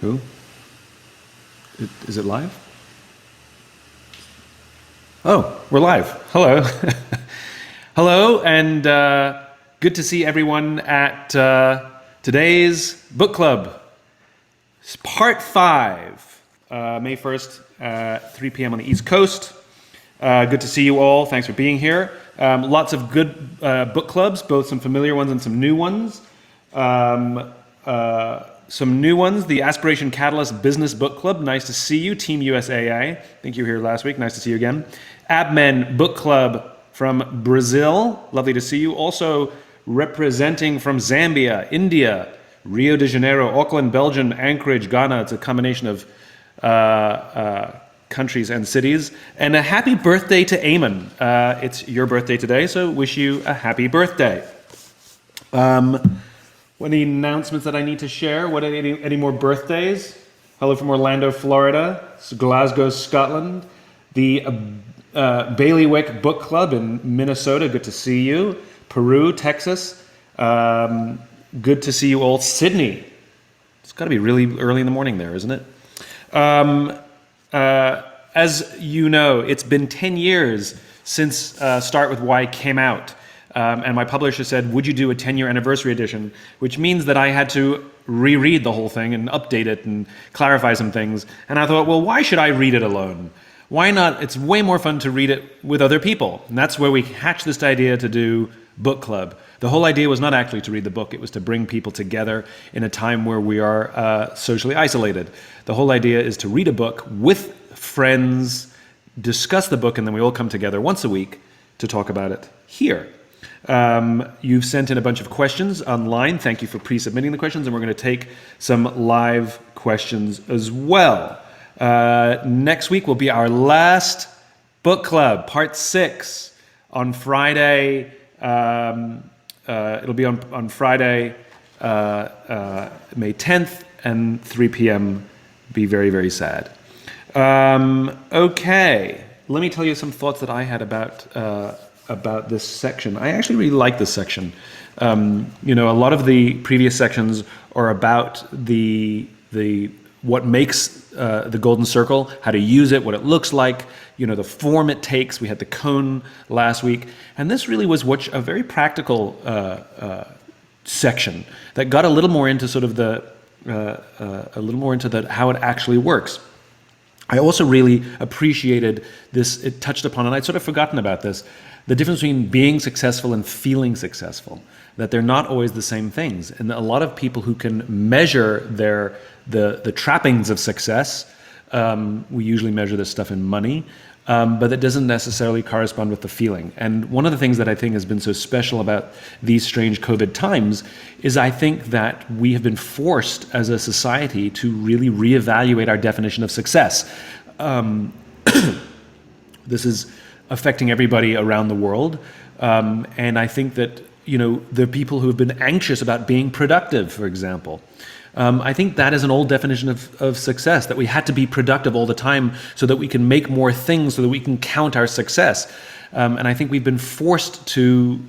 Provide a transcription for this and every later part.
Who? Is it live? Oh, we're live. Hello. Hello, and good to see everyone at today's book club. It's part 5, May 1st, 3 p.m. on the East Coast. Good to see you all. Thanks for being here. Lots of good book clubs, both some familiar ones and some new ones. Some new ones, the Aspiration Catalyst Business Book Club. Nice to see you. Team USAA. I think you were here last week. Nice to see you again. Abmen Book Club from Brazil. Lovely to see you. Also representing from Zambia, India, Rio de Janeiro, Auckland, Belgium, Anchorage, Ghana. It's a combination of countries and cities. And a happy birthday to Eamon. It's your birthday today, so wish you a happy birthday. Any announcements that I need to share? Any more birthdays? Hello from Orlando, Florida. Glasgow, Scotland. The Bailiwick Book Club in Minnesota. Good to see you. Peru, Texas. Good to see you all. Sydney. It's got to be really early in the morning there, isn't it? As you know, it's been 10 years since Start With Why came out. And my publisher said, would you do a 10-year anniversary edition? Which means that I had to reread the whole thing and update it and clarify some things. And I thought, well, why should I read it alone? Why not? It's way more fun to read it with other people. And that's where we hatched this idea to do book club. The whole idea was not actually to read the book. It was to bring people together in a time where we are socially isolated. The whole idea is to read a book with friends, discuss the book, and then we all come together once a week to talk about it here. You've sent in a bunch of questions online. Thank you for pre-submitting the questions, and we're going to take some live questions as well. Next week will be our last book club, part 6, on Friday. It'll be on Friday, May 10th, and 3 p.m. Be very, very sad. Okay, let me tell you some thoughts that I had about this section. I actually really like this section. A lot of the previous sections are about what makes the golden circle, how to use it, what it looks like, the form it takes. We had the cone last week, and this really was a very practical section that got a little more into sort of how it actually works. I also really appreciated this. It touched upon, and I'd sort of forgotten about this, the difference between being successful and feeling successful, that they're not always the same things. And a lot of people who can measure the trappings of success, we usually measure this stuff in money, but that doesn't necessarily correspond with the feeling. And one of the things that I think has been so special about these strange COVID times is I think that we have been forced as a society to really reevaluate our definition of success. This is affecting everybody around the world. And I think that, there are people who have been anxious about being productive, for example. I think that is an old definition of success, that we had to be productive all the time so that we can make more things, so that we can count our success. And I think we've been forced to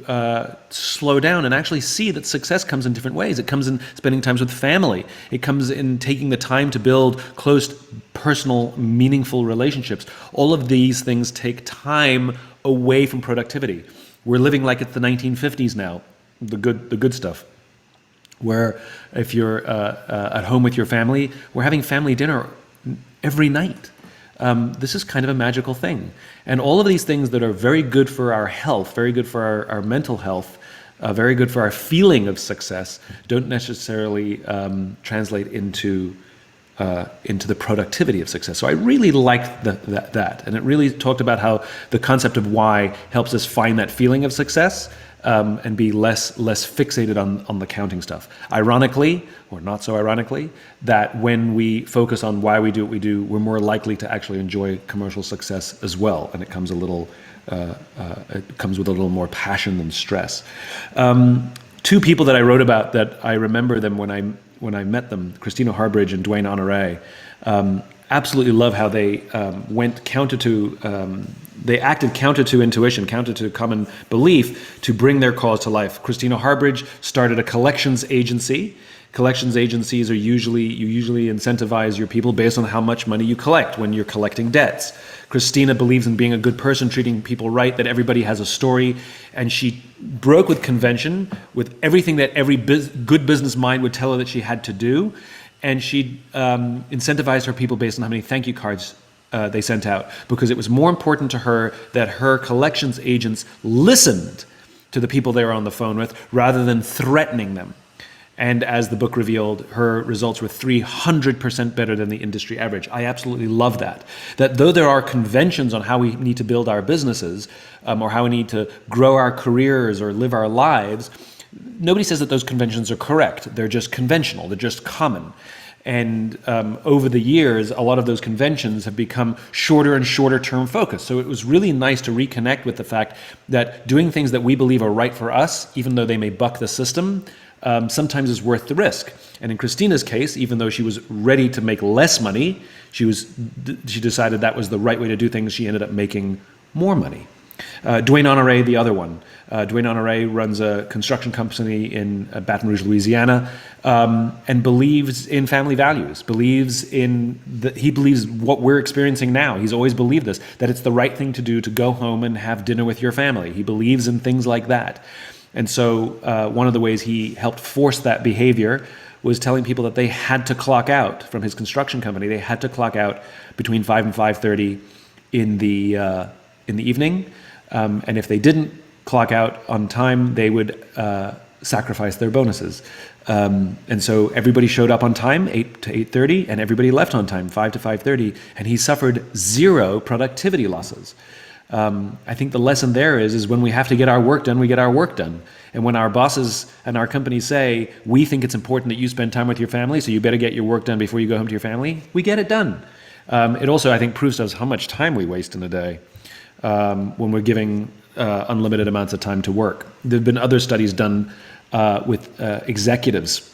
slow down and actually see that success comes in different ways. It comes in spending time with family. It comes in taking the time to build close, personal, meaningful relationships. All of these things take time away from productivity. We're living like it's the 1950s now, the good stuff, where if you're at home with your family, we're having family dinner every night. This is kind of a magical thing. And all of these things that are very good for our health, very good for our mental health, very good for our feeling of success, don't necessarily translate into the productivity of success. So I really liked that. And it really talked about how the concept of why helps us find that feeling of success, and be less fixated on the counting stuff. Ironically, or not so ironically, that when we focus on why we do what we do, we're more likely to actually enjoy commercial success as well, and it comes with a little more passion than stress. Two people that I wrote about that I remember them when I met them, Christina Harbridge and Dwayne Honoré. Absolutely love how they they acted counter to intuition, counter to common belief to bring their cause to life. Christina Harbridge started a collections agency Collections agencies you usually incentivize your people based on how much money you collect when you're collecting debts. Christina believes in being a good person, treating people right, that everybody has a story, and she broke with convention, with everything that every good business mind would tell her that she had to do, and she incentivized her people based on how many thank you cards they sent out, because it was more important to her that her collections agents listened to the people they were on the phone with rather than threatening them. And as the book revealed, her results were 300% better than the industry average. I absolutely love that. That though there are conventions on how we need to build our businesses, or how we need to grow our careers or live our lives, nobody says that those conventions are correct. They're just conventional. They're just common. And over the years, a lot of those conventions have become shorter and shorter term focused. So it was really nice to reconnect with the fact that doing things that we believe are right for us, even though they may buck the system, sometimes is worth the risk. And in Christina's case, even though she was ready to make less money, she decided that was the right way to do things. She ended up making more money. Dwayne Honoré, the other one. Dwayne Honoré runs a construction company in Baton Rouge, Louisiana, and believes in family values, he believes what we're experiencing now. He's always believed this, that it's the right thing to do to go home and have dinner with your family. He believes in things like that. And so one of the ways he helped force that behavior was telling people that they had to clock out from his construction company. They had to clock out between 5 and 5:30 in the evening. And if they didn't clock out on time, they would sacrifice their bonuses. And so everybody showed up on time, 8 to 8:30, and everybody left on time, 5 to 5:30, and he suffered 0 productivity losses. I think the lesson there is when we have to get our work done, we get our work done. And when our bosses and our companies say, we think it's important that you spend time with your family, so you better get your work done before you go home to your family, we get it done. It also, I think, proves to us how much time we waste in a day when we're giving unlimited amounts of time to work. There have been other studies done with executives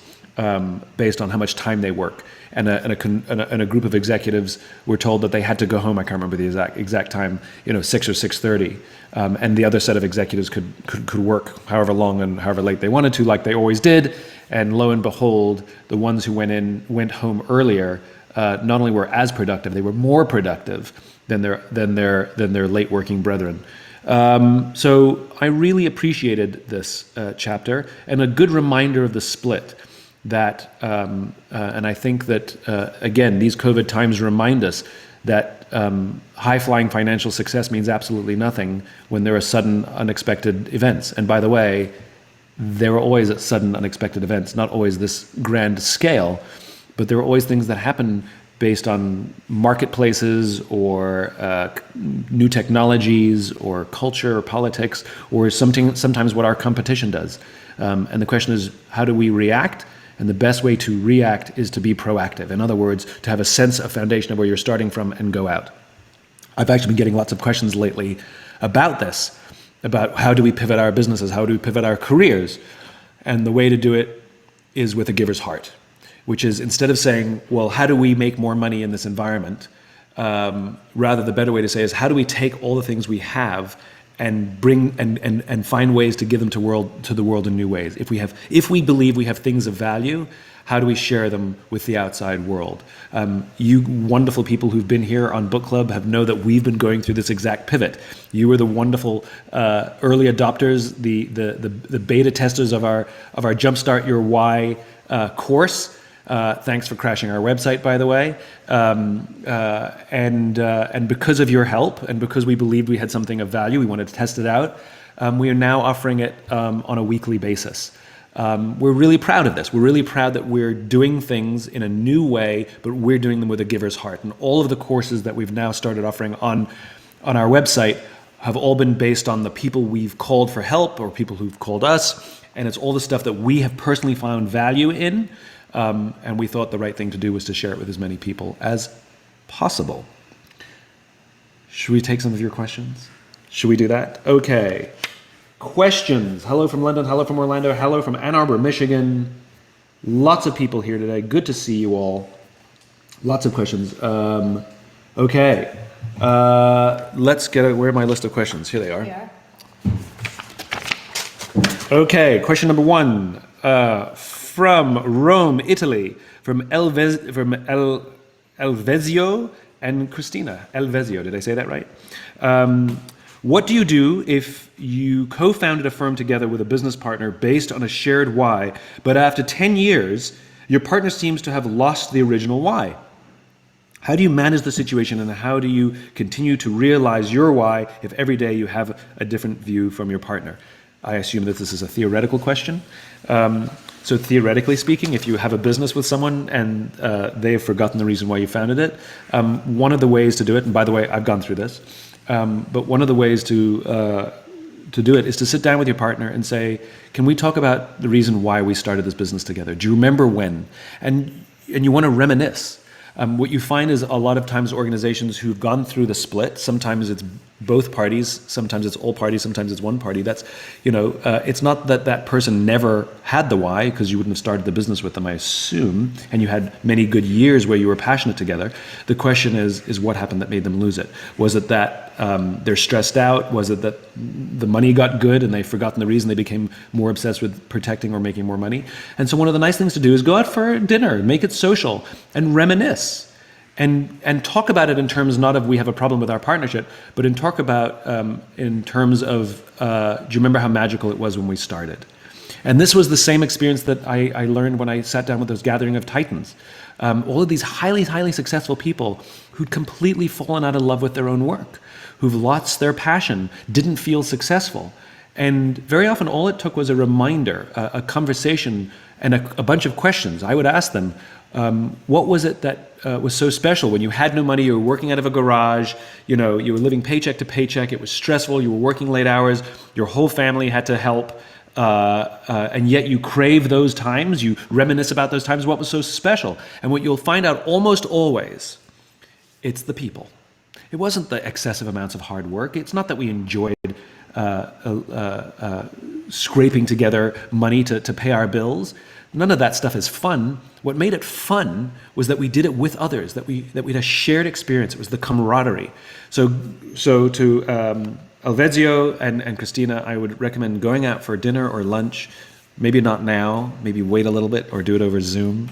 based on how much time they work. And a group of executives were told that they had to go home. I can't remember the exact time, 6 or 6:30. And the other set of executives could work however long and however late they wanted to, like they always did. And lo and behold, the ones who went home earlier not only were as productive, they were more productive than their late working brethren. So I really appreciated this chapter, and a good reminder of the split. And I think that, again, these COVID times remind us that high-flying financial success means absolutely nothing when there are sudden, unexpected events. And by the way, there are always sudden, unexpected events, not always this grand scale, but there are always things that happen based on marketplaces or new technologies or culture or politics or sometimes what our competition does. And the question is, how do we react? And the best way to react is to be proactive. In other words, to have a sense of foundation of where you're starting from and go out. I've actually been getting lots of questions lately about this, about how do we pivot our businesses, how do we pivot our careers? And the way to do it is with a giver's heart, which is instead of saying, well, how do we make more money in this environment? Rather, the better way to say is, how do we take all the things we have and bring and find ways to give them to the world in new ways? If we believe we have things of value, how do we share them with the outside world? You wonderful people who've been here on Book Club know that we've been going through this exact pivot. You were the wonderful early adopters, the beta testers of our Jumpstart Your Why course. Thanks for crashing our website, by the way. And because of your help, and because we believed we had something of value, we wanted to test it out, we are now offering it on a weekly basis. We're really proud of this. We're really proud that we're doing things in a new way, but we're doing them with a giver's heart. And all of the courses that we've now started offering on our website have all been based on the people we've called for help or people who've called us. And it's all the stuff that we have personally found value in. And we thought the right thing to do was to share it with as many people as possible. Should we take some of your questions? Should we do that? Okay. Questions. Hello from London. Hello from Orlando. Hello from Ann Arbor, Michigan. Lots of people here today. Good to see you all. Lots of questions. Okay. Let's where are my list of questions? Here they are. Yeah. Okay. Question number 1. from Rome, Italy, from Elvezio and Christina. Elvezio, did I say that right? What do you do if you co-founded a firm together with a business partner based on a shared why, but after 10 years, your partner seems to have lost the original why? How do you manage the situation, and how do you continue to realize your why if every day you have a different view from your partner? I assume that this is a theoretical question. So theoretically speaking, if you have a business with someone and they have forgotten the reason why you founded it, one of the ways to do it, and by the way, I've gone through this, but one of the ways to do it is to sit down with your partner and say, can we talk about the reason why we started this business together? Do you remember when? And you want to reminisce. What you find is a lot of times organizations who've gone through the split, sometimes it's both parties, sometimes it's all parties, sometimes it's one party. That's, it's not that that person never had the why, because you wouldn't have started the business with them, I assume, and you had many good years where you were passionate together. The question is what happened that made them lose it? Was it that they're stressed out? Was it that the money got good and they've forgotten the reason? They became more obsessed with protecting or making more money? And so one of the nice things to do is go out for dinner, make it social, and reminisce. And talk about it in terms not of we have a problem with our partnership, but in terms of do you remember how magical it was when we started? And this was the same experience that I learned when I sat down with those gathering of titans. All of these highly, highly successful people who'd completely fallen out of love with their own work, who've lost their passion, didn't feel successful. And very often all it took was a reminder, a conversation, and a bunch of questions. I would ask them, what was it that was so special when you had no money, you were working out of a garage, you were living paycheck to paycheck, it was stressful, you were working late hours, your whole family had to help, and yet you crave those times, you reminisce about those times, what was so special? And what you'll find out almost always, it's the people. It wasn't the excessive amounts of hard work. It's not that we enjoyed scraping together money to pay our bills. None of that stuff is fun. What made it fun was that we did it with others, that we had a shared experience. It was the camaraderie. So to Elvezio and Christina, I would recommend going out for dinner or lunch, maybe not now, maybe wait a little bit or do it over Zoom,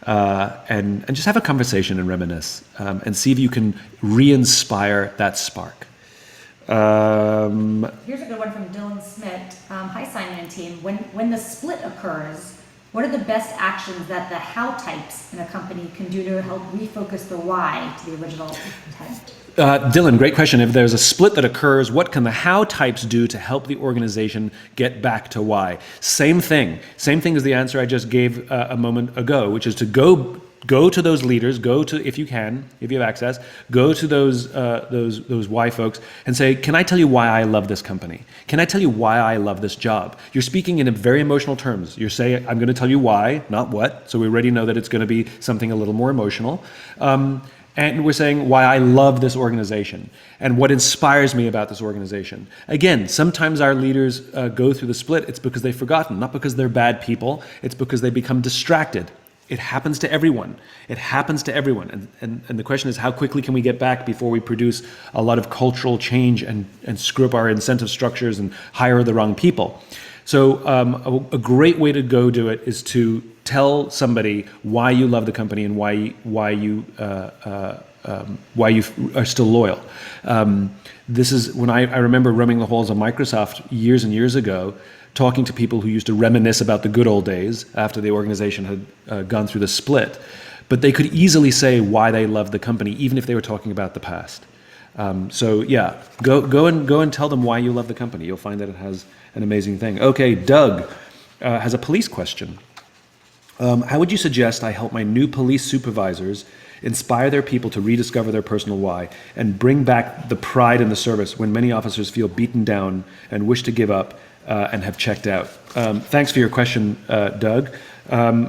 and just have a conversation and reminisce, and see if you can re-inspire that spark. Here's a good one from Dylan Smith. Hi, Simon and team. When the split occurs, what are the best actions that the how types in a company can do to help refocus the why to the original intent? Dylan, great question. If there's a split that occurs, what can the how types do to help the organization get back to why? Same thing. Same thing as the answer I just gave a moment ago, which is to go to those leaders, go to, if you can, if you have access, go to those why folks and say, can I tell you why I love this company? Can I tell you why I love this job? You're speaking in very emotional terms. You're saying, I'm going to tell you why, not what. So we already know that it's going to be something a little more emotional. And we're saying why I love this organization and what inspires me about this organization. Again, sometimes our leaders go through the split. It's because they've forgotten, not because they're bad people. It's because they become distracted. It happens to everyone. It happens to everyone. And the question is, how quickly can we get back before we produce a lot of cultural change and screw up our incentive structures and hire the wrong people? So a great way to go do it is to tell somebody why you love the company and why you are still loyal. This is when I remember roaming the halls of Microsoft years and years ago, talking to people who used to reminisce about the good old days after the organization had gone through the split. But they could easily say why they loved the company, even if they were talking about the past. So yeah, go and tell them why you love the company. You'll find that it has an amazing thing. Okay, Doug has a police question. How would you suggest I help my new police supervisors inspire their people to rediscover their personal why and bring back the pride in the service when many officers feel beaten down and wish to give up and have checked out? Thanks for your question, Doug.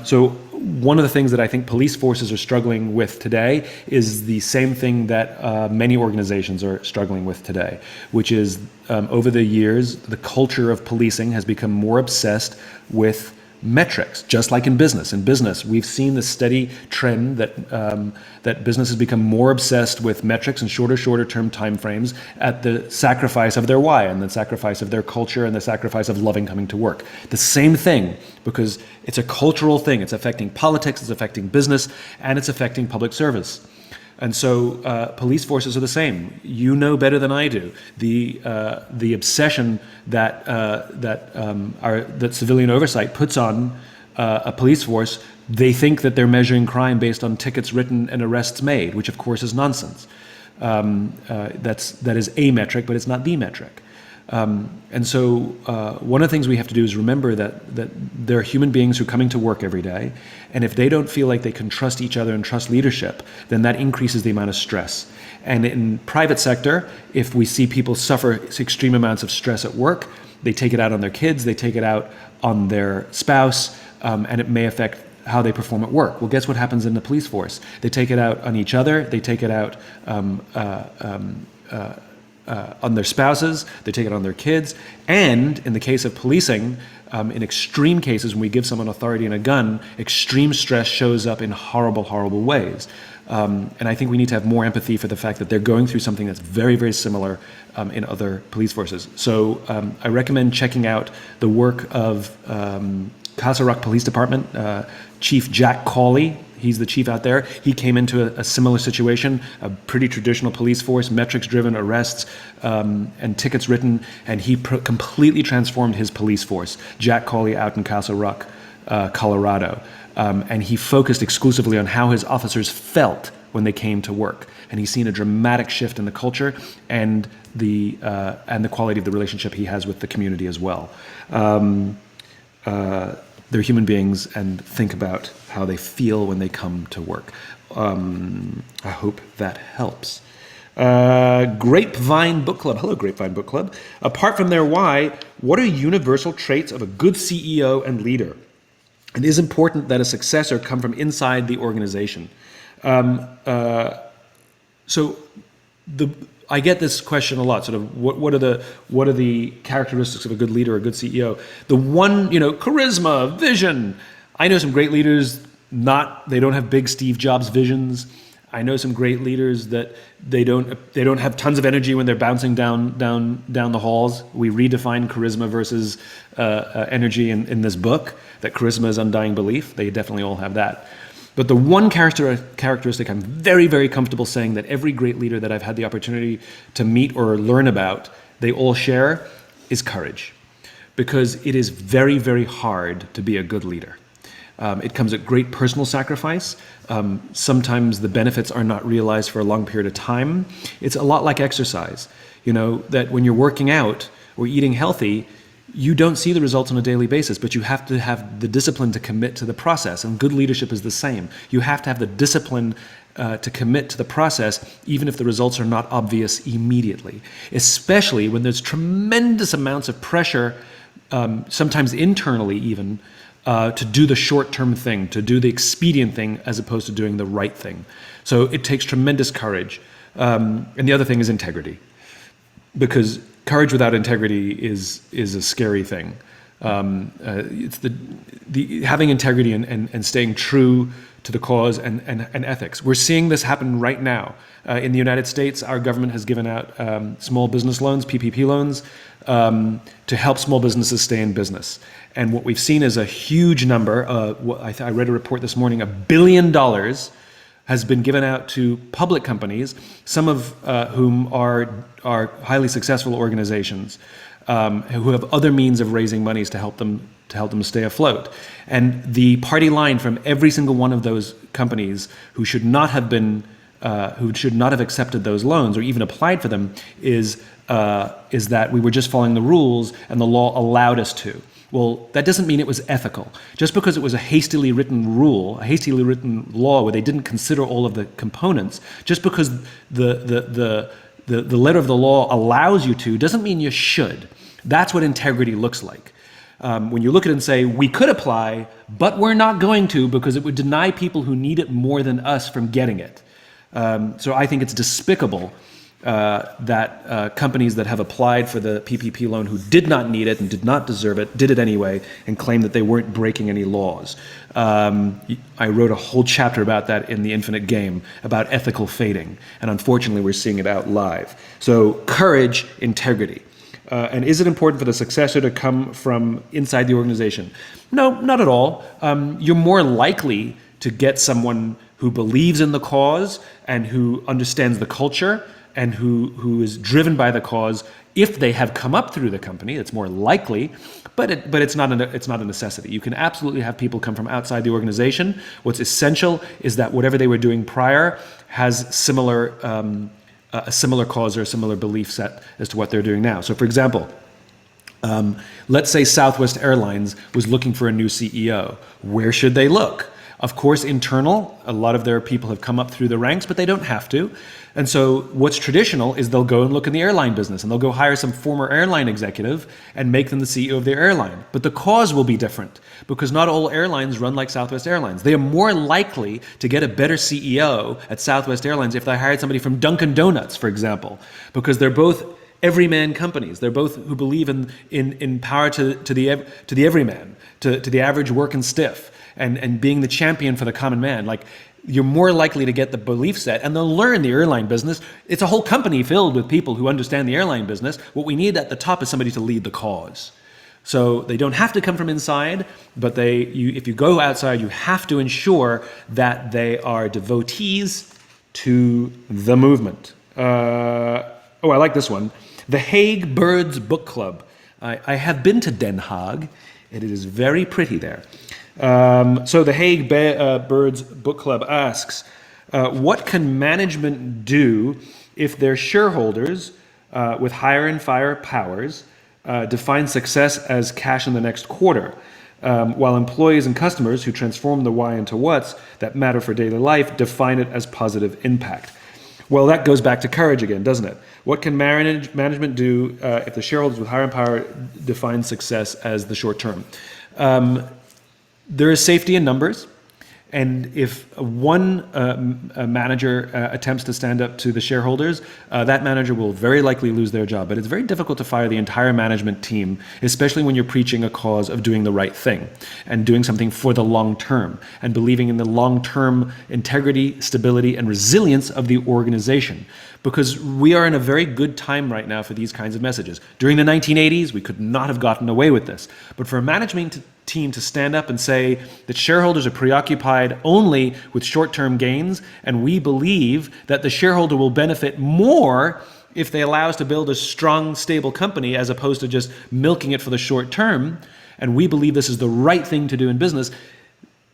So one of the things that I think police forces are struggling with today is the same thing that many organizations are struggling with today, which is over the years, the culture of policing has become more obsessed with metrics, just like in business. In business, we've seen the steady trend that businesses become more obsessed with metrics and shorter term timeframes at the sacrifice of their why and the sacrifice of their culture and the sacrifice of loving coming to work. The same thing, because it's a cultural thing. It's affecting politics, it's affecting business, and it's affecting public service. And so police forces are the same. You know better than I do the obsession that civilian oversight puts on a police force. They think that they're measuring crime based on tickets written and arrests made, which of course is nonsense. That is a metric, but it's not the metric. And so one of the things we have to do is remember that there are human beings who are coming to work every day, and if they don't feel like they can trust each other and trust leadership, then that increases the amount of stress. And in private sector, if we see people suffer extreme amounts of stress at work, they take it out on their kids, they take it out on their spouse, and it may affect how they perform at work. Well, guess what happens in the police force? They take it out on each other, they take it out on their spouses, they take it on their kids, and in the case of policing, in extreme cases when we give someone authority and a gun, extreme stress shows up in horrible ways. And I think we need to have more empathy for the fact that they're going through something that's very similar in other police forces. So I recommend checking out the work of Castle Rock Police Department, Chief Jack Cawley. He's the chief out there. He came into a similar situation, a pretty traditional police force, metrics-driven arrests and tickets written, and he completely transformed his police force. Jack Cawley out in Castle Rock, Colorado. And he focused exclusively on how his officers felt when they came to work. And he's seen a dramatic shift in the culture and the quality of the relationship he has with the community as well. They're human beings, and think about how they feel when they come to work. I hope that helps. Grapevine Book Club. Hello, Grapevine Book Club. Apart from their why, what are universal traits of a good CEO and leader? It is important that a successor come from inside the organization. I get this question a lot. Sort of, what are the characteristics of a good leader or a good CEO? The one, charisma, vision. I know some great leaders. They don't have big Steve Jobs visions. I know some great leaders that they don't have tons of energy when they're bouncing down the halls. We redefine charisma versus energy in this book. That charisma is undying belief. They definitely all have that. But the one characteristic I'm very comfortable saying that every great leader that I've had the opportunity to meet or learn about, they all share, is courage. Because it is very hard to be a good leader. It comes at great personal sacrifice. Sometimes the benefits are not realized for a long period of time. It's a lot like exercise. That when you're working out or eating healthy, you don't see the results on a daily basis, but you have to have the discipline to commit to the process. And good leadership is the same. You have to have the discipline to commit to the process, even if the results are not obvious immediately. Especially when there's tremendous amounts of pressure, sometimes internally even, to do the short-term thing, to do the expedient thing, as opposed to doing the right thing. So it takes tremendous courage. And the other thing is integrity. Because courage without integrity is a scary thing. It's the having integrity and staying true to the cause and ethics. We're seeing this happen right now. In the United States, our government has given out small business loans, PPP loans, to help small businesses stay in business. And what we've seen is a huge number. I read a report this morning, $1 billion has been given out to public companies, some of whom are highly successful organizations who have other means of raising monies to help them stay afloat. And the party line from every single one of those companies who should not have accepted those loans or even applied for them is that we were just following the rules and the law allowed us to. Well, that doesn't mean it was ethical. Just because it was a hastily written rule, a hastily written law where they didn't consider all of the components, just because the letter of the law allows you to, doesn't mean you should. That's what integrity looks like. When you look at it and say, we could apply, but we're not going to because it would deny people who need it more than us from getting it. So I think it's despicable that companies that have applied for the PPP loan who did not need it and did not deserve it did it anyway and claimed that they weren't breaking any laws. I wrote a whole chapter about that in The Infinite Game, about ethical fading, and unfortunately we're seeing it out live. So courage, integrity. And is it important for the successor to come from inside the organization? No, not at all. You're more likely to get someone who believes in the cause and who understands the culture and who is driven by the cause if they have come up through the company. It's more likely, but it's not a necessity. You can absolutely have people come from outside the organization. What's essential is that whatever they were doing prior has a similar cause or a similar belief set as to what they're doing now. So for example, let's say Southwest Airlines was looking for a new CEO. Where should they look? Of course, internal. A lot of their people have come up through the ranks, but they don't have to. And so what's traditional is they'll go and look in the airline business and they'll go hire some former airline executive and make them the CEO of their airline. But the cause will be different because not all airlines run like Southwest Airlines. They are more likely to get a better CEO at Southwest Airlines if they hired somebody from Dunkin' Donuts, for example, because they're both everyman companies. They're both who believe in power to the everyman, to the average working stiff. And being the champion for the common man, like you're more likely to get the belief set, and they'll learn the airline business. It's a whole company filled with people who understand the airline business. What we need at the top is somebody to lead the cause. So they don't have to come from inside, but if you go outside, you have to ensure that they are devotees to the movement. I like this one. The Hague Birds Book Club. I have been to Den Haag, and it is very pretty there. So the Hague Birds Book Club asks, what can management do if their shareholders with hire and fire powers define success as cash in the next quarter, while employees and customers who transform the why into what's that matter for daily life define it as positive impact? Well, that goes back to courage again, doesn't it? What can management do if the shareholders with hire and power define success as the short term? There is safety in numbers, and if one manager attempts to stand up to the shareholders, that manager will very likely lose their job. But it's very difficult to fire the entire management team, especially when you're preaching a cause of doing the right thing and doing something for the long term and believing in the long-term integrity, stability, and resilience of the organization. Because we are in a very good time right now for these kinds of messages. During the 1980s, we could not have gotten away with this. But for a management team to stand up and say that shareholders are preoccupied only with short-term gains, and we believe that the shareholder will benefit more if they allow us to build a strong, stable company as opposed to just milking it for the short term, and we believe this is the right thing to do in business,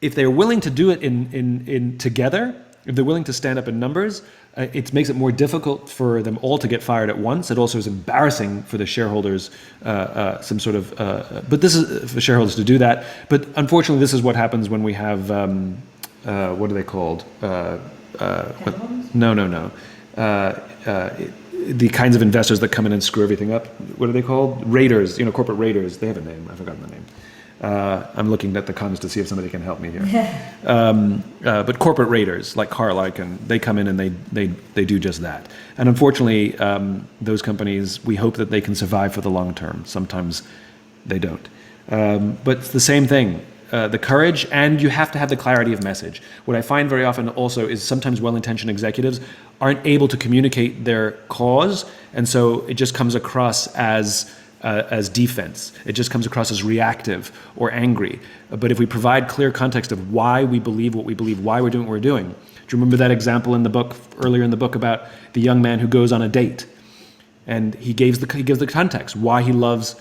if they're willing to do it in together, if they're willing to stand up in numbers, it makes it more difficult for them all to get fired at once. It also is embarrassing for the shareholders, but this is for shareholders to do that. But unfortunately, this is what happens when we have, what are they called? No. The kinds of investors that come in and screw everything up. What are they called? Raiders, corporate raiders. They have a name. I've forgotten the name. I'm looking at the comments to see if somebody can help me here. But corporate raiders like Carlike, and they come in and they do just that. And unfortunately, those companies, we hope that they can survive for the long term. Sometimes they don't. But it's the same thing. The courage, and you have to have the clarity of message. What I find very often also is sometimes well-intentioned executives aren't able to communicate their cause, and so it just comes across as defense. It just comes across as reactive or angry. But if we provide clear context of why we believe what we believe, why we're doing what we're doing. Do you remember that example in the book, earlier in the book, about the young man who goes on a date? And he gives the context, why he loves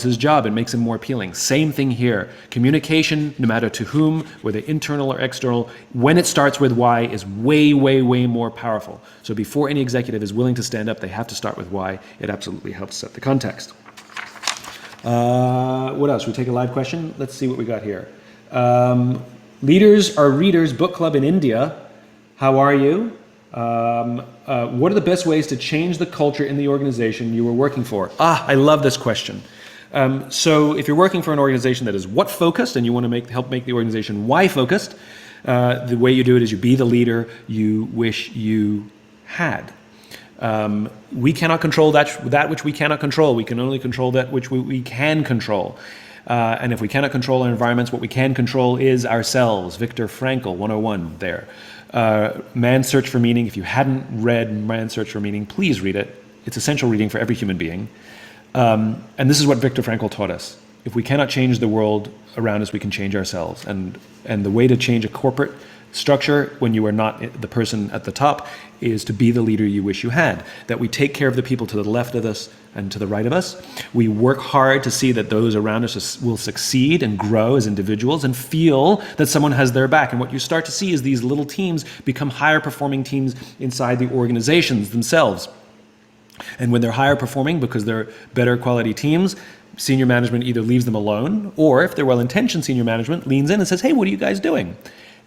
his job. It makes him more appealing. Same thing here. Communication, no matter to whom, whether internal or external, when it starts with why, is way, way, way more powerful. So before any executive is willing to stand up, they have to start with why. It absolutely helps set the context. What else? We take a live question. Let's see what we got here. Leaders are Readers Book Club in India. How are you? What are the best ways to change the culture in the organization you were working for? I love this question. So if you're working for an organization that is what focused and you want to help make the organization why focused, the way you do it is you be the leader you wish you had. We cannot control that which we cannot control. We can only control that which we can control. And if we cannot control our environments, what we can control is ourselves. Viktor Frankl, 101 there. Man's Search for Meaning. If you hadn't read Man's Search for Meaning, please read it. It's essential reading for every human being. And this is what Viktor Frankl taught us. If we cannot change the world around us, we can change ourselves. And the way to change a corporate structure when you are not the person at the top is to be the leader you wish you had. That we take care of the people to the left of us and to the right of us. We work hard to see that those around us will succeed and grow as individuals and feel that someone has their back. And what you start to see is these little teams become higher performing teams inside the organizations themselves. And when they're higher performing because they're better quality teams, senior management either leaves them alone, or if they're well-intentioned, senior management leans in and says, hey, what are you guys doing?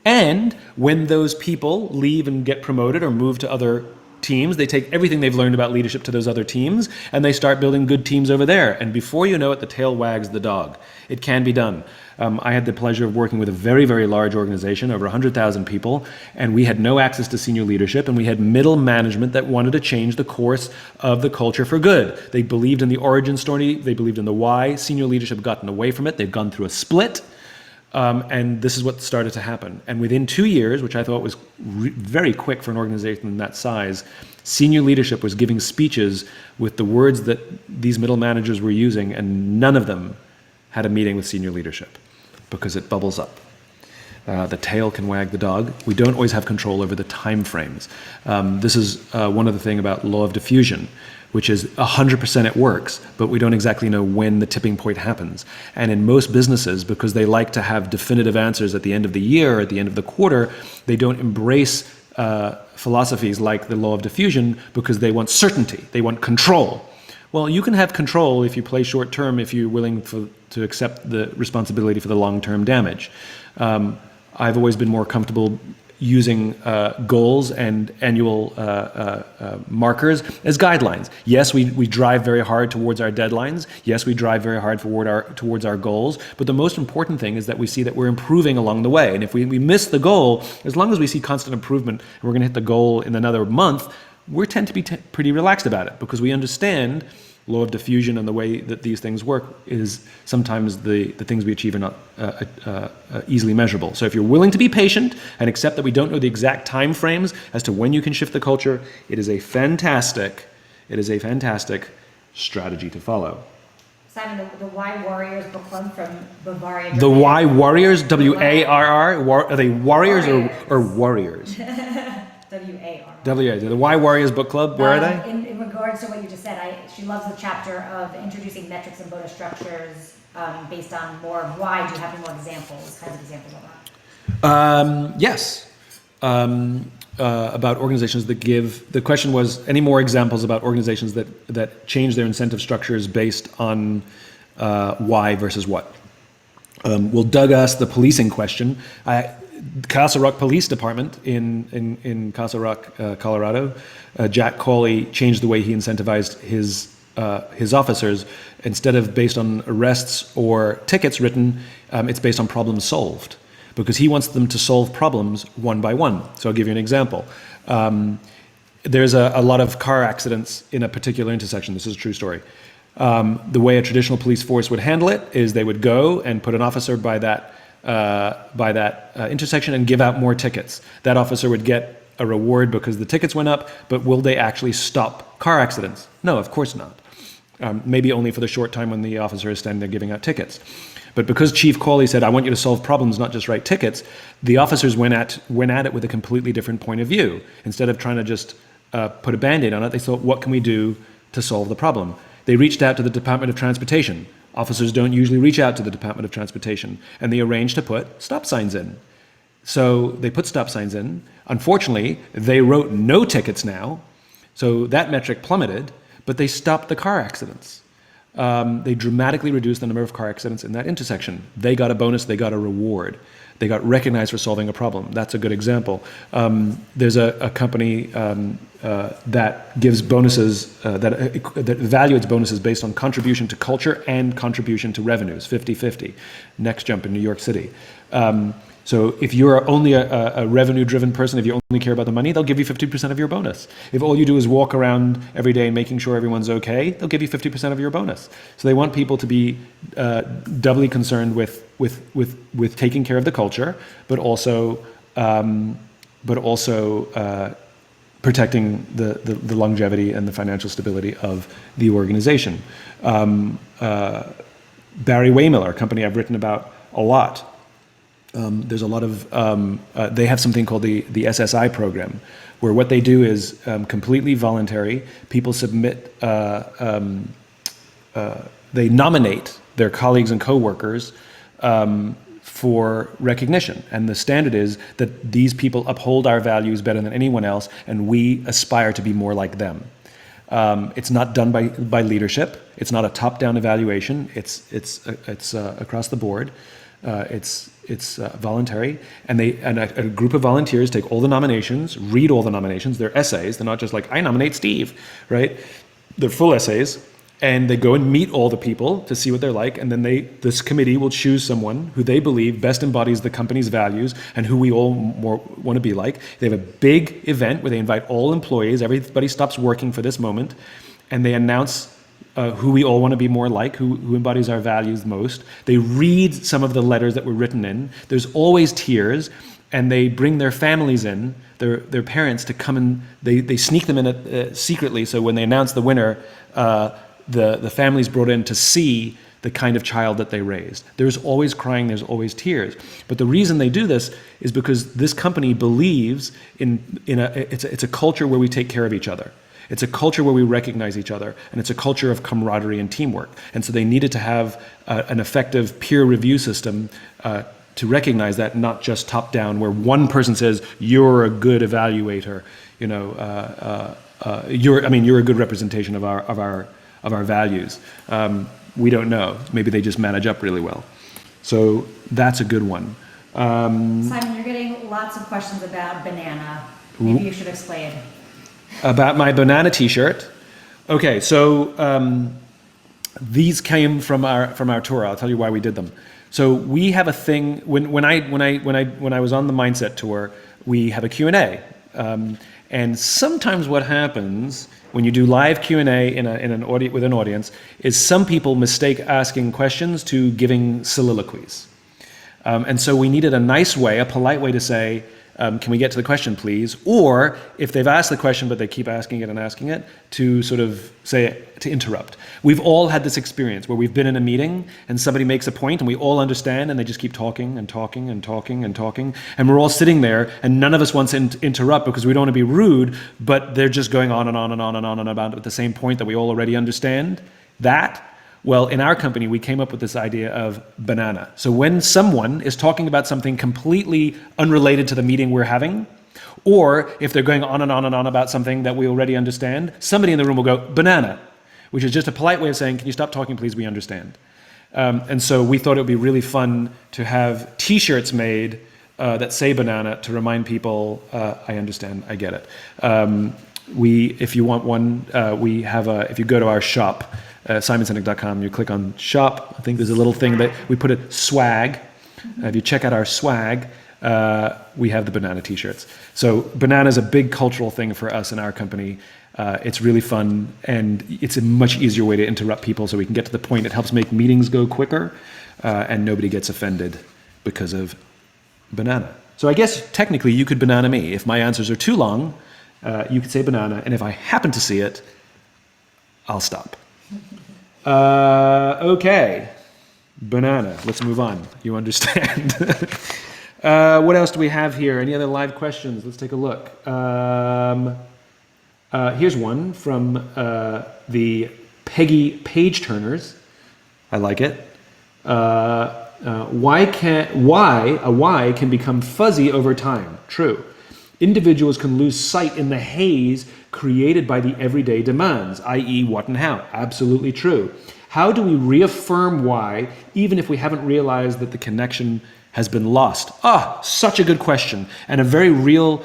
And when those people leave and get promoted or move to other teams, they take everything they've learned about leadership to those other teams, and they start building good teams over there. And before you know it, the tail wags the dog. It can be done. I had the pleasure of working with a very, very large organization, over 100,000 people, and we had no access to senior leadership, and we had middle management that wanted to change the course of the culture for good. They believed in the origin story, they believed in the why. Senior leadership had gotten away from it. They'd gone through a split. And this is what started to happen. And within 2 years, which I thought was very quick for an organization that size, senior leadership was giving speeches with the words that these middle managers were using, and none of them had a meeting with senior leadership because it bubbles up. The tail can wag the dog. We don't always have control over the time frames. This is one of the things about law of diffusion, which is 100% it works, but we don't exactly know when the tipping point happens. And in most businesses, because they like to have definitive answers at the end of the year or at the end of the quarter, they don't embrace philosophies like the law of diffusion because they want certainty, they want control. Well, you can have control if you play short term, if you're willing to accept the responsibility for the long-term damage. I've always been more comfortable using goals and annual markers as guidelines. Yes, we drive very hard towards our deadlines. Yes, we drive very hard towards our goals. But the most important thing is that we see that we're improving along the way. And if we miss the goal, as long as we see constant improvement and we're going to hit the goal in another month, we tend to be pretty relaxed about it because we understand law of diffusion and the way that these things work is sometimes the things we achieve are not easily measurable. So if you're willing to be patient and accept that we don't know the exact time frames as to when you can shift the culture, it is a fantastic strategy to follow. Simon, the Why Warriors book club from Bavaria. The Why Warriors, W-A-R-R, are they warriors or warriors? W-A-R. The Why Warriors book club, where are they? In regards to what you just said, she loves the chapter of introducing metrics and bonus structures based on more of why. Do you have any more examples, kinds of examples of that? Yes. About organizations that give, the question was, any more examples about organizations that change their incentive structures based on why versus what? Well, Doug asked the policing question. Castle Rock Police Department in Castle Rock, Colorado, Jack Cawley changed the way he incentivized his officers. Instead of based on arrests or tickets written, it's based on problems solved, because he wants them to solve problems one by one. So I'll give you an example. There's a lot of car accidents in a particular intersection. This is a true story. The way a traditional police force would handle it is they would go and put an officer by that intersection and give out more tickets. That officer would get a reward because the tickets went up, but will they actually stop car accidents? No, of course not. Maybe only for the short time when the officer is standing there giving out tickets. But because Chief Cawley said, I want you to solve problems, not just write tickets, the officers went at it with a completely different point of view. Instead of trying to just put a Band-Aid on it, they thought, what can we do to solve the problem? They reached out to the Department of Transportation. Officers don't usually reach out to the Department of Transportation, and they arranged to put stop signs in. So they put stop signs in. Unfortunately, they wrote no tickets now, so that metric plummeted, but they stopped the car accidents. They dramatically reduced the number of car accidents in that intersection. They got a bonus, they got a reward. They got recognized for solving a problem. That's a good example. There's a company that gives bonuses, that evaluates bonuses based on contribution to culture and contribution to revenues, 50-50. Next Jump in New York City. So if you're only a revenue-driven person, if you only care about the money, they'll give you 50% of your bonus. If all you do is walk around every day making sure everyone's okay, they'll give you 50% of your bonus. So they want people to be doubly concerned with taking care of the culture, but also protecting the longevity and the financial stability of the organization. Barry Waymiller, a company I've written about a lot. There's a lot of, they have something called the SSI program, where what they do is completely voluntary. People submit, they nominate their colleagues and coworkers for recognition. And the standard is that these people uphold our values better than anyone else, and we aspire to be more like them. It's not done by leadership. It's not a top-down evaluation. It's across the board. It's voluntary, and a group of volunteers take all the nominations, read all the nominations. They're essays. They're not just like, I nominate Steve, right? They're full essays, and they go and meet all the people to see what they're like, and then this committee will choose someone who they believe best embodies the company's values and who we all want to be like. They have a big event where they invite all employees. Everybody stops working for this moment, and they announce who we all want to be more like, who embodies our values most. They read some of the letters that were written in. There's always tears, and they bring their families in, their parents, to come and they sneak them in secretly. So when they announce the winner, the family's brought in to see the kind of child that they raised. There's always crying, there's always tears. But the reason they do this is because this company believes it's a culture where we take care of each other. It's a culture where we recognize each other, and it's a culture of camaraderie and teamwork. And so they needed to have an effective peer review system to recognize that, not just top down, where one person says, you're a good evaluator, you're a good representation of our values. We don't know. Maybe they just manage up really well. So that's a good one. Simon, you're getting lots of questions about banana. Maybe you should explain. About my banana T-shirt. Okay, so these came from our tour. I'll tell you why we did them. So we have a thing when I was on the Mindset tour, we have a Q&A. And sometimes what happens when you do live Q&A with an audience is some people mistake asking questions to giving soliloquies. And so we needed a nice way, a polite way to say, can we get to the question, please? Or if they've asked the question, but they keep asking it, to sort of to interrupt. We've all had this experience where we've been in a meeting and somebody makes a point and we all understand and they just keep talking and talking and talking and talking. And we're all sitting there and none of us wants to interrupt because we don't want to be rude, but they're just going on and on and on and on and about at the same point that we all already understand. Well, in our company, we came up with this idea of banana. So when someone is talking about something completely unrelated to the meeting we're having, or if they're going on and on and on about something that we already understand, somebody in the room will go, banana, which is just a polite way of saying, can you stop talking, please, we understand. And so we thought it would be really fun to have T-shirts made that say banana to remind people, I understand, I get it. If you want one, if you go to our shop, simonsinek.com, you click on shop. I think there's a little thing that we put a swag. If you check out our swag, we have the banana T-shirts. So banana is a big cultural thing for us in our company. It's really fun, and it's a much easier way to interrupt people so we can get to the point. It helps make meetings go quicker, and nobody gets offended because of banana. So I guess technically you could banana me. If my answers are too long, you could say banana, and if I happen to see it, I'll stop. Okay, banana. Let's move on. You understand. What else do we have here? Any other live questions? Let's take a look. Here's one from the Peggy Page Turners. I like it. Why a why can become fuzzy over time? True. Individuals can lose sight in the haze created by the everyday demands, i.e. what and how. Absolutely true. How do we reaffirm why, even if we haven't realized that the connection has been lost? Such a good question, and a very real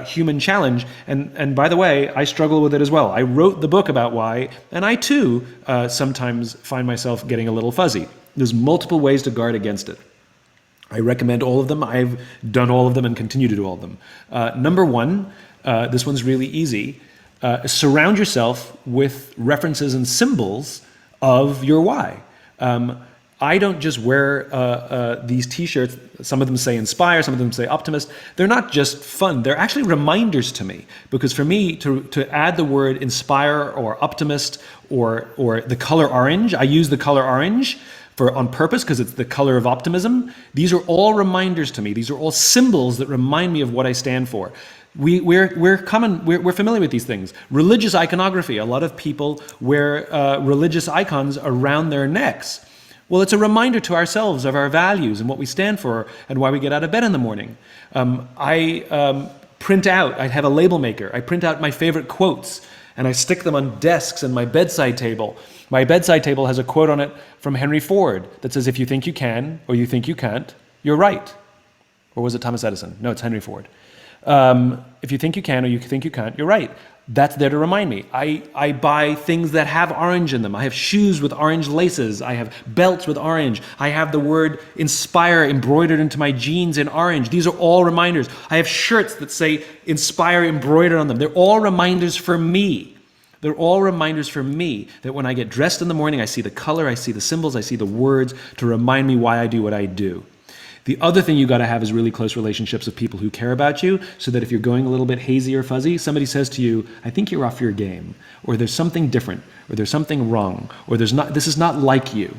human challenge. And by the way, I struggle with it as well. I wrote the book about why, and I too sometimes find myself getting a little fuzzy. There's multiple ways to guard against it. I recommend all of them. I've done all of them and continue to do all of them. Number one, this one's really easy. Surround yourself with references and symbols of your why. I don't just wear these t-shirts. Some of them say inspire, some of them say optimist. They're not just fun. They're actually reminders to me. Because for me, to add the word inspire or optimist or the color orange, I use the color orange on purpose because it's the color of optimism. These are all reminders to me. These are all symbols that remind me of what I stand for. We're familiar with these things. Religious iconography. A lot of people wear religious icons around their necks. Well, it's a reminder to ourselves of our values and what we stand for and why we get out of bed in the morning. I have a label maker. I print out my favorite quotes and I stick them on desks and my bedside table. My bedside table has a quote on it from Henry Ford that says, if you think you can or you think you can't, you're right. Or was it Thomas Edison? No, it's Henry Ford. If you think you can or you think you can't, you're right. That's there to remind me. I buy things that have orange in them. I have shoes with orange laces. I have belts with orange. I have the word inspire embroidered into my jeans in orange. These are all reminders. I have shirts that say inspire embroidered on them. They're all reminders for me. They're all reminders for me that when I get dressed in the morning, I see the color, I see the symbols, I see the words to remind me why I do what I do. The other thing you got to have is really close relationships with people who care about you, so that if you're going a little bit hazy or fuzzy, somebody says to you, I think you're off your game, or there's something different, or there's something wrong, or this is not like you.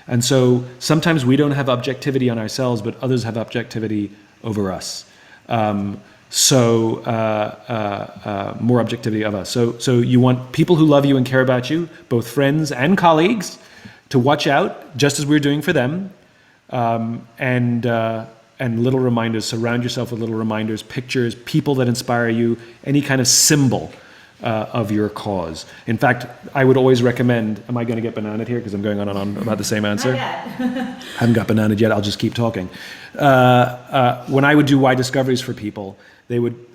And so sometimes we don't have objectivity on ourselves, but others have objectivity over us. More objectivity of us. So you want people who love you and care about you, both friends and colleagues, to watch out, just as we're doing for them. And little reminders. Surround yourself with little reminders, pictures, people that inspire you, any kind of symbol of your cause. In fact, I would always recommend, am I going to get bananaed here because I'm going on and on about the same answer? Not yet. I haven't got bananaed yet, I'll just keep talking. When I would do why discoveries for people,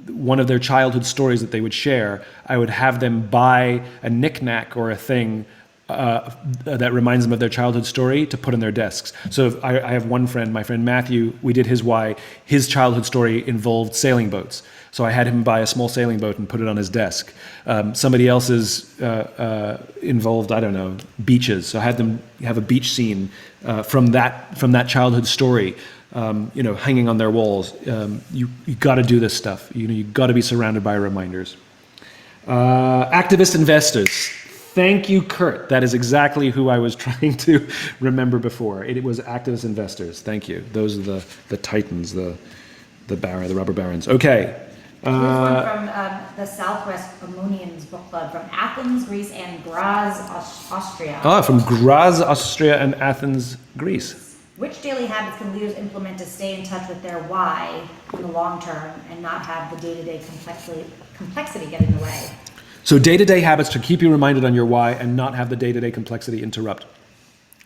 one of their childhood stories that they would share, I would have them buy a knick-knack or a thing that reminds them of their childhood story to put on their desks. So I have one friend, my friend Matthew, we did his why. His childhood story involved sailing boats. So I had him buy a small sailing boat and put it on his desk. Somebody else's involved, I don't know, beaches. So I had them have a beach scene from that childhood story, hanging on their walls. You got to do this stuff. You got to be surrounded by reminders. Activist investors. Thank you, Kurt. That is exactly who I was trying to remember before. It was activist investors. Thank you. Those are the titans, the rubber barons. Okay. Here's one from the Southwest Ammonians Book Club from Athens, Greece, and Graz, Austria. From Graz, Austria, and Athens, Greece. Which daily habits can leaders implement to stay in touch with their why in the long term and not have the day-to-day complexity get in the way? So day-to-day habits to keep you reminded on your why and not have the day-to-day complexity interrupt.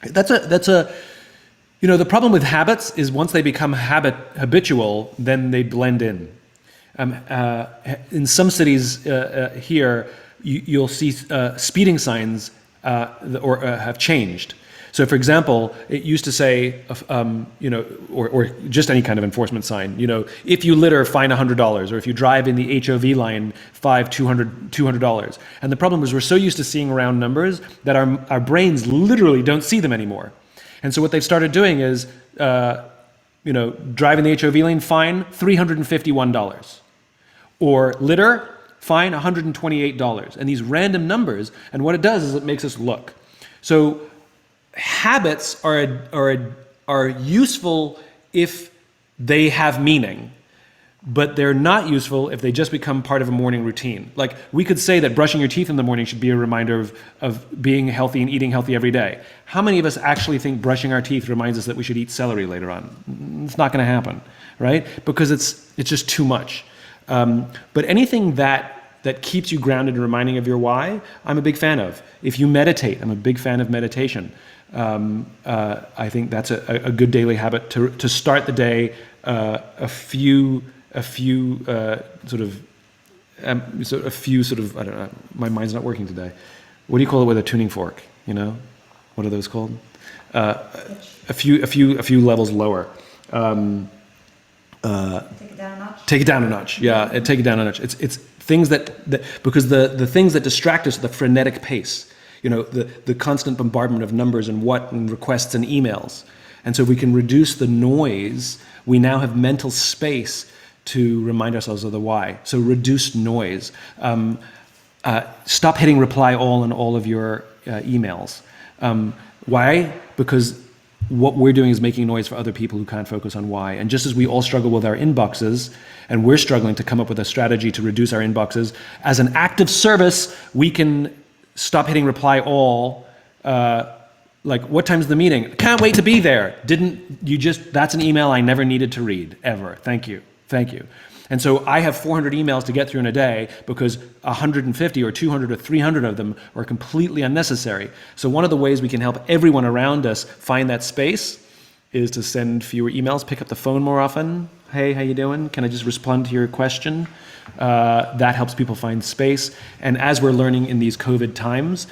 The problem with habits is once they become habitual, then they blend in. In some cities here, you'll see speeding signs have changed. So, for example, it used to say, or just any kind of enforcement sign, if you litter, fine $100, or if you drive in the HOV line, $200. And the problem is we're so used to seeing round numbers that our brains literally don't see them anymore. And so what they've started doing is, driving the HOV lane, fine $351. Or litter, fine $128. And these random numbers, and what it does is it makes us look. So habits are useful if they have meaning, but they're not useful if they just become part of a morning routine. Like, we could say that brushing your teeth in the morning should be a reminder of being healthy and eating healthy every day. How many of us actually think brushing our teeth reminds us that we should eat celery later on? It's not going to happen, right? Because it's just too much. But anything that keeps you grounded and reminding of your why, I'm a big fan of. If you meditate, I'm a big fan of meditation. I think that's a good daily habit to start the day. A few sort of I don't know. My mind's not working today. What do you call it with a tuning fork? What are those called? A few levels lower. Take it down a notch. Take it down a notch. Yeah, take it down a notch. It's things that because the things that distract us are the frenetic pace. The constant bombardment of numbers and requests and emails. And so if we can reduce the noise, we now have mental space to remind ourselves of the why. So reduce noise. Stop hitting reply all in all of your emails. Why? Because what we're doing is making noise for other people who can't focus on why. And just as we all struggle with our inboxes, and we're struggling to come up with a strategy to reduce our inboxes, as an act of service, we can stop hitting reply all. Like, what time's the meeting? Can't wait to be there. That's an email I never needed to read, ever. Thank you. And so I have 400 emails to get through in a day because 150 or 200 or 300 of them are completely unnecessary. So one of the ways we can help everyone around us find that space is to send fewer emails, pick up the phone more often. Hey, how you doing? Can I just respond to your question? That helps people find space. And as we're learning in these COVID times,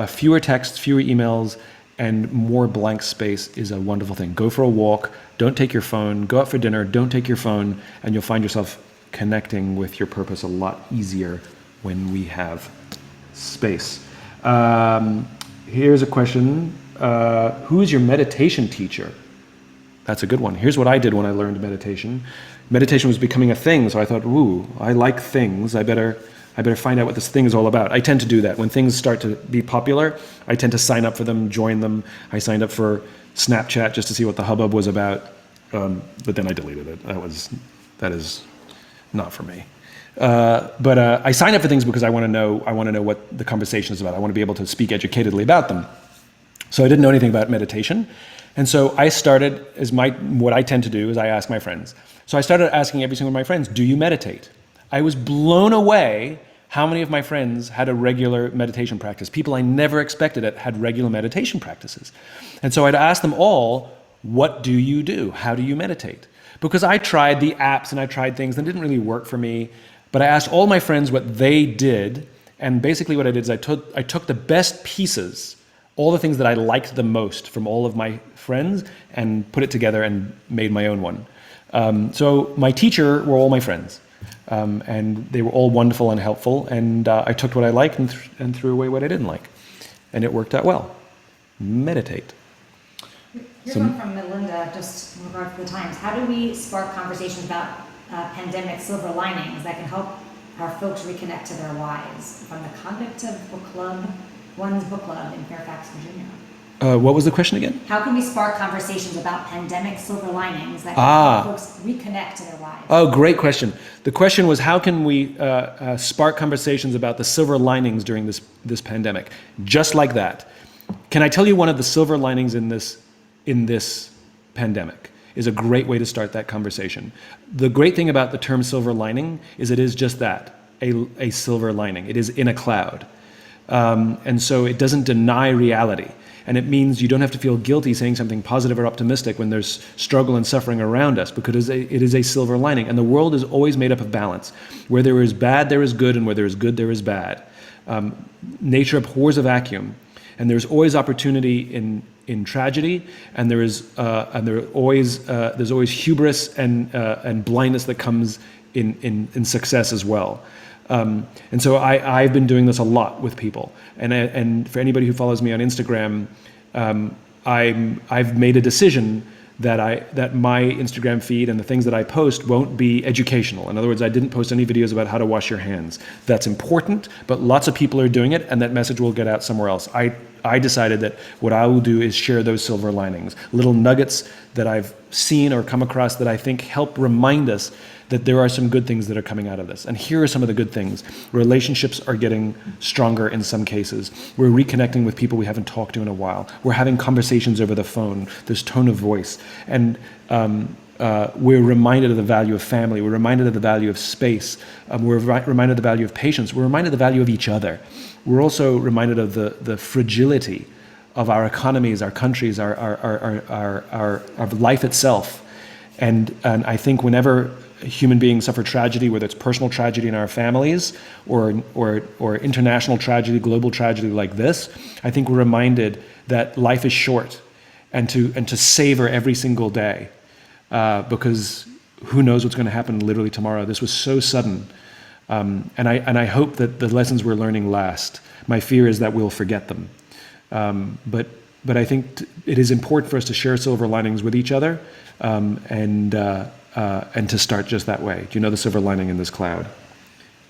fewer texts, fewer emails, and more blank space is a wonderful thing. Go for a walk, don't take your phone, go out for dinner, don't take your phone, and you'll find yourself connecting with your purpose a lot easier when we have space. Here's a question. Who is your meditation teacher? That's a good one. Here's what I did when I learned meditation. Meditation was becoming a thing, so I thought, ooh, I like things. I better find out what this thing is all about. I tend to do that. When things start to be popular, I tend to sign up for them, join them. I signed up for Snapchat just to see what the hubbub was about, but then I deleted it. That is not for me. But I sign up for things because I want to know what the conversation is about. I want to be able to speak educatedly about them. So I didn't know anything about meditation. And so I started, what I tend to do is I ask my friends. So I started asking every single one of my friends, do you meditate? I was blown away how many of my friends had a regular meditation practice. People I never expected had regular meditation practices. And so I'd ask them all, what do you do? How do you meditate? Because I tried the apps and I tried things that didn't really work for me. But I asked all my friends what they did. And basically what I did is I took the best pieces, all the things that I liked the most from all of my friends, and put it together and made my own one. So my teacher were all my friends. And they were all wonderful and helpful, and I took what I liked and threw away what I didn't like. And it worked out well. Meditate. Here's one from Melinda, just in regard to the times. How do we spark conversations about pandemic silver linings that can help our folks reconnect to their whys? From the Conduct of Book Club, One's Book Club in Fairfax, Virginia. What was the question again? How can we spark conversations about pandemic silver linings that can help folks reconnect to their whys? Oh, great question. The question was, how can we spark conversations about the silver linings during this pandemic? Just like that. Can I tell you one of the silver linings in this pandemic? Is a great way to start that conversation. The great thing about the term silver lining is it is just that, a silver lining. It is in a cloud. And so it doesn't deny reality. And it means you don't have to feel guilty saying something positive or optimistic when there's struggle and suffering around us, because it is a silver lining. And the world is always made up of balance. Where there is bad, there is good, and where there is good, there is bad. Nature abhors a vacuum, and there's always opportunity in tragedy, and there's always hubris and blindness that comes in success as well. And so I've been doing this a lot with people, and for anybody who follows me on Instagram, I've made a decision that my Instagram feed and the things that I post won't be educational. In other words, I didn't post any videos about how to wash your hands. That's important, but lots of people are doing it, and that message will get out somewhere else. I decided that what I will do is share those silver linings, little nuggets that I've seen or come across that I think help remind us that there are some good things that are coming out of this. And here are some of the good things. Relationships are getting stronger in some cases. We're reconnecting with people we haven't talked to in a while. We're having conversations over the phone. There's tone of voice. And we're reminded of the value of family. We're reminded of the value of space. We're reminded of the value of patience. We're reminded of the value of each other. We're also reminded of the fragility of our economies, our countries, our life itself. And I think whenever human beings suffer tragedy, whether it's personal tragedy in our families or international tragedy, global tragedy like this, I think we're reminded that life is short, and to savor every single day, because who knows what's going to happen literally tomorrow. This was so sudden, and I hope that the lessons we're learning last. My fear is that we'll forget them, but I think it is important for us to share silver linings with each other, and to start just that way. Do you know the silver lining in this cloud?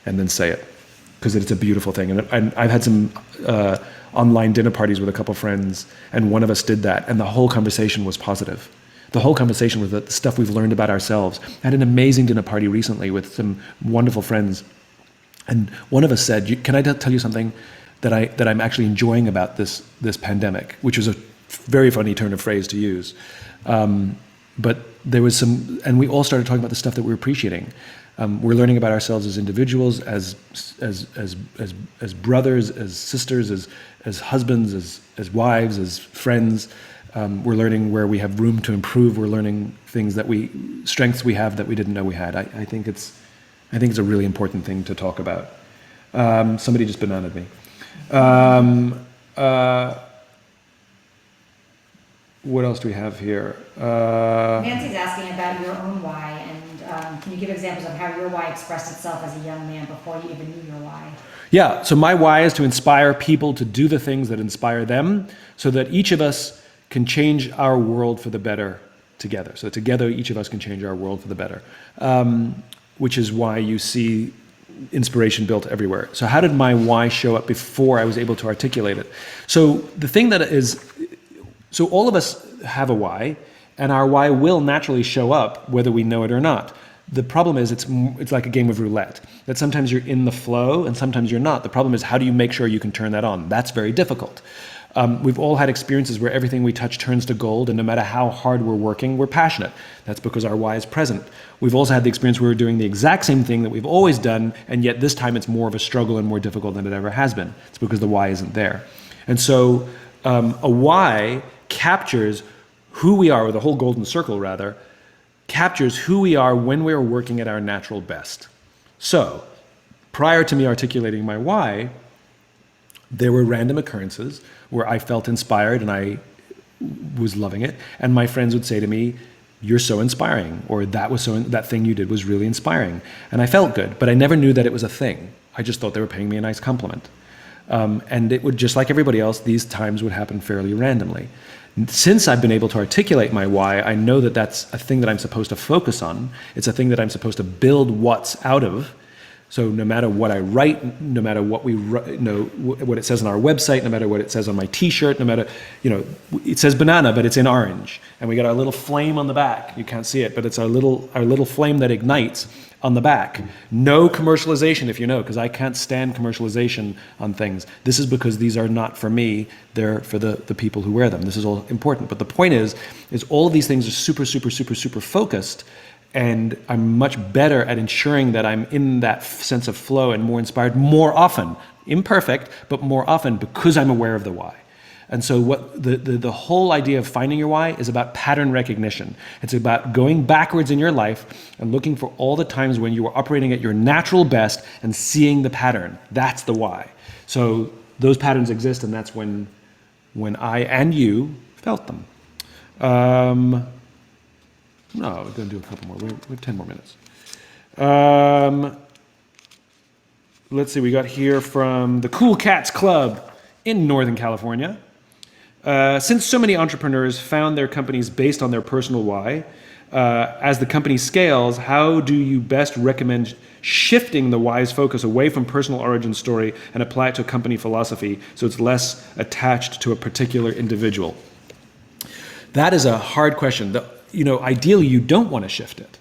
And then say it, because it's a beautiful thing. And I've had some online dinner parties with a couple friends, and one of us did that, and the whole conversation was positive. The whole conversation was the stuff we've learned about ourselves. I had an amazing dinner party recently with some wonderful friends, and one of us said, "Can I tell you something that I'm actually enjoying about this pandemic?" Which was a very funny turn of phrase to use, but there was some, and we all started talking about the stuff that we're appreciating. We're learning about ourselves as individuals, as brothers, as sisters, as husbands, as wives, as friends. We're learning where we have room to improve. We're learning strengths we have that we didn't know we had. I think it's a really important thing to talk about. Somebody just bananaed me. What else do we have here? Nancy's asking about your own why, and can you give examples of how your why expressed itself as a young man before you even knew your why? Yeah, so my why is to inspire people to do the things that inspire them, so that each of us can change our world for the better together. So together, each of us can change our world for the better, which is why you see inspiration built everywhere. So how did my why show up before I was able to articulate it? So the thing that is, so all of us have a why, and our why will naturally show up whether we know it or not. The problem is it's like a game of roulette, that sometimes you're in the flow and sometimes you're not. The problem is, how do you make sure you can turn that on? That's very difficult. We've all had experiences where everything we touch turns to gold, and no matter how hard we're working, we're passionate. That's because our why is present. We've also had the experience where we're doing the exact same thing that we've always done, and yet this time it's more of a struggle and more difficult than it ever has been. It's because the why isn't there. And so a why captures who we are, or the whole golden circle rather, captures who we are when we're working at our natural best. So prior to me articulating my why, there were random occurrences where I felt inspired and I was loving it, and my friends would say to me, "You're so inspiring," or that thing you did was really inspiring, and I felt good, but I never knew that it was a thing. I just thought they were paying me a nice compliment, and it would, just like everybody else, these times would happen fairly randomly. Since I've been able to articulate my why, I know that that's a thing that I'm supposed to focus on. It's a thing that I'm supposed to build what's out of. So no matter what I write, no matter what what it says on our website, no matter what it says on my T-shirt, no matter, it says banana, but it's in orange, and we got our little flame on the back. You can't see it, but it's our little flame that ignites on the back. No commercialization, if you know, because I can't stand commercialization on things. This is because these are not for me; they're for the people who wear them. This is all important. But the point is all of these things are super, super, super, super focused. And I'm much better at ensuring that I'm in that sense of flow and more inspired more often, imperfect, but more often, because I'm aware of the why. And so what the whole idea of finding your why is about pattern recognition. It's about going backwards in your life and looking for all the times when you were operating at your natural best and seeing the pattern. That's the why. So those patterns exist, and that's when I and you felt them. No, we're going to do a couple more. We have 10 more minutes. Let's see, we got here from the Cool Cats Club in Northern California. Since so many entrepreneurs found their companies based on their personal why, as the company scales, how do you best recommend shifting the why's focus away from personal origin story and apply it to a company philosophy so it's less attached to a particular individual? That is a hard question. Ideally, you don't want to shift it.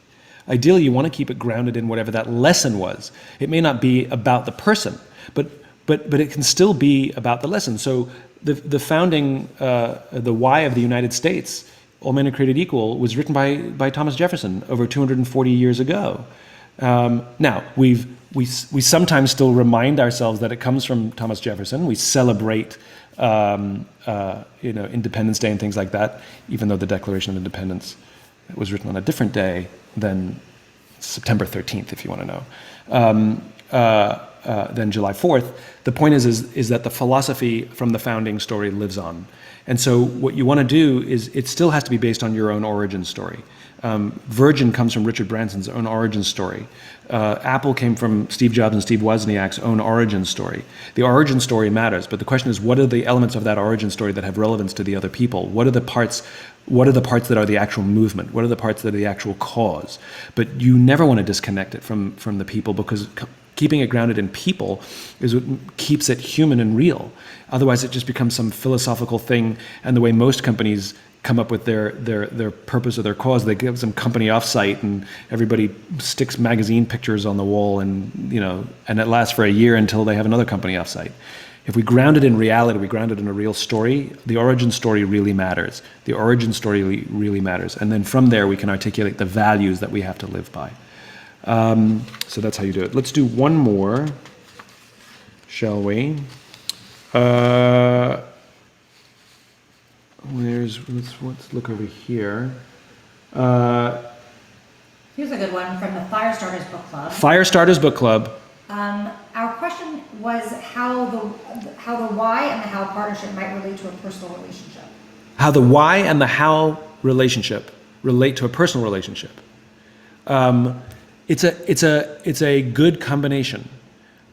Ideally, you want to keep it grounded in whatever that lesson was. It may not be about the person, but it can still be about the lesson. So the founding, the why of the United States, all men are created equal, was written by Thomas Jefferson over 240 years ago. Now, we sometimes still remind ourselves that it comes from Thomas Jefferson. We celebrate Independence Day and things like that, even though the Declaration of Independence was written on a different day than September 13th, if you want to know. than July 4th. The point is that the philosophy from the founding story lives on. And so what you want to do is it still has to be based on your own origin story. Virgin comes from Richard Branson's own origin story. Apple came from Steve Jobs and Steve Wozniak's own origin story. The origin story matters, but the question is, what are the elements of that origin story that have relevance to the other people? What are the parts that are the actual movement? What are the parts that are the actual cause? But you never want to disconnect it from the people, because keeping it grounded in people is what keeps it human and real. Otherwise, it just becomes some philosophical thing, and the way most companies come up with their purpose or their cause, they give some company offsite and everybody sticks magazine pictures on the wall, and and it lasts for a year until they have another company offsite. If we ground it in reality, we ground it in a real story, the origin story really matters. The origin story really matters. And then from there, we can articulate the values that we have to live by. So that's how you do it. Let's do one more, shall we? Let's look over here. Here's a good one from the Firestarters Book Club. Firestarters Book Club. Our question was how the why and the how partnership might relate to a personal relationship. How the why and the how relationship relate to a personal relationship. It's a good combination.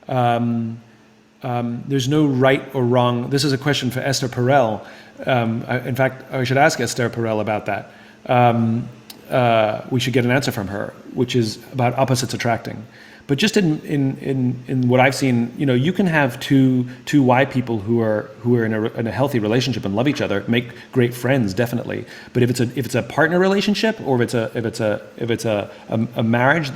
There's no right or wrong. This is a question for Esther Perel. In fact, I should ask Esther Perel about that. We should get an answer from her, which is about opposites attracting. But just in what I've seen, you can have two Y people who are in a healthy relationship and love each other, make great friends, definitely. But if it's a partner relationship, or if it's a marriage,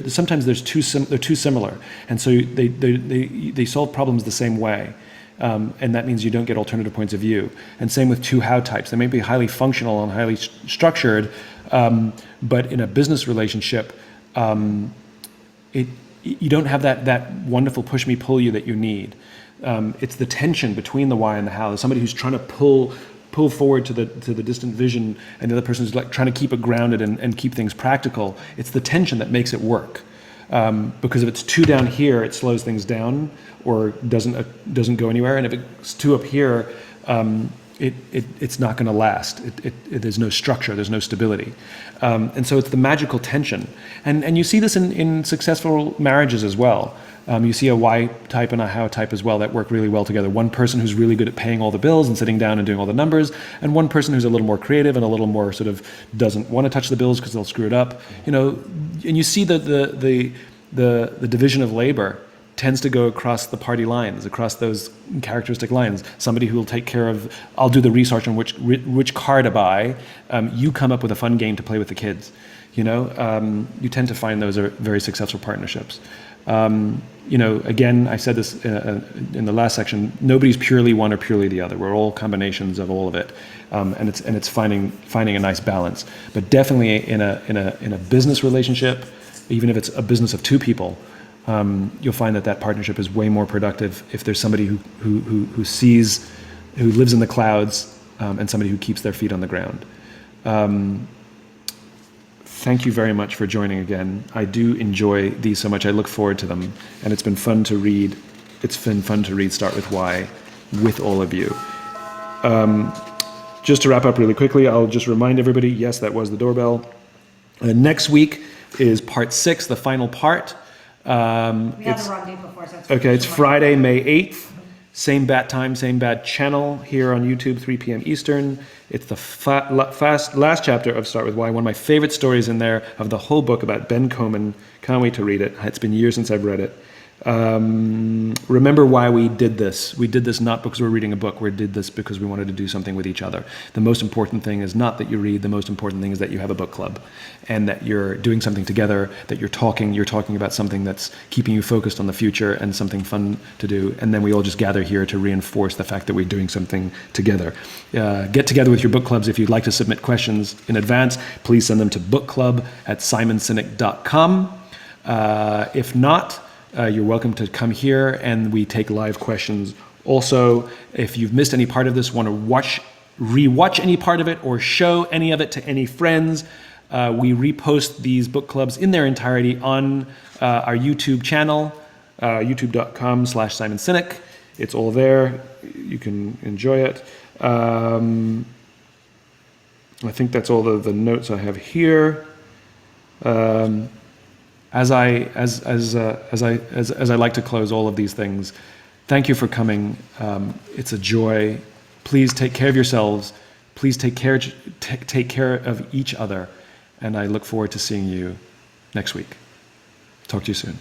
sometimes they're too similar, and so they solve problems the same way. And that means you don't get alternative points of view. And same with two how types. They may be highly functional and highly structured, but in a business relationship, you don't have that wonderful push me, pull you that you need. It's the tension between the why and the how. There's somebody who's trying to pull forward to the distant vision, and the other person is like trying to keep it grounded and keep things practical. It's the tension that makes it work. Because if it's too down here, it slows things down or doesn't go anywhere. And if it's too up here, it's not going to last. There's no structure, there's no stability. And so it's the magical tension. And you see this in successful marriages as well. You see a Y type and a how type as well that work really well together. One person who's really good at paying all the bills and sitting down and doing all the numbers, and one person who's a little more creative and a little more sort of doesn't want to touch the bills because they'll screw it up. And you see the division of labor tends to go across the party lines, across those characteristic lines. Somebody who will take care of, I'll do the research on which car to buy. You come up with a fun game to play with the kids. You tend to find those are very successful partnerships. Again, I said this in the last section. Nobody's purely one or purely the other. We're all combinations of all of it, and it's finding a nice balance. But definitely in a business relationship, even if it's a business of two people, you'll find that partnership is way more productive if there's somebody who lives in the clouds, and somebody who keeps their feet on the ground. Thank you very much for joining again. I do enjoy these so much. I look forward to them, and it's been fun to read. It's been fun to read Start With Why with all of you. Just to wrap up really quickly, I'll just remind everybody, yes, that was the doorbell. Next week is part 6, the final part. We had the wrong date before, so it's okay. It's Friday, May 8th. Same bat time, same bat channel here on YouTube, 3 p.m. Eastern. It's the last chapter of Start With Why, one of my favorite stories in there of the whole book about Ben Coman. Can't wait to read it. It's been years since I've read it. Remember why we did this. We did this not because we're reading a book. We did this because we wanted to do something with each other. The most important thing is not that you read. The most important thing is that you have a book club and that you're doing something together, that you're talking about something that's keeping you focused on the future and something fun to do. And then we all just gather here to reinforce the fact that we're doing something together. Get together with your book clubs. If you'd like to submit questions in advance, please send them to bookclub@simonsinek.com. If not, you're welcome to come here and we take live questions. Also, if you've missed any part of this, want to rewatch any part of it or show any of it to any friends, we repost these book clubs in their entirety on our YouTube channel. youtube.com/Simon Sinek. It's all there. You can enjoy it. I think that's all the notes I have here. As I like to close all of these things, thank you for coming. It's a joy. Please take care of yourselves. Please take care of each other. And I look forward to seeing you next week. Talk to you soon.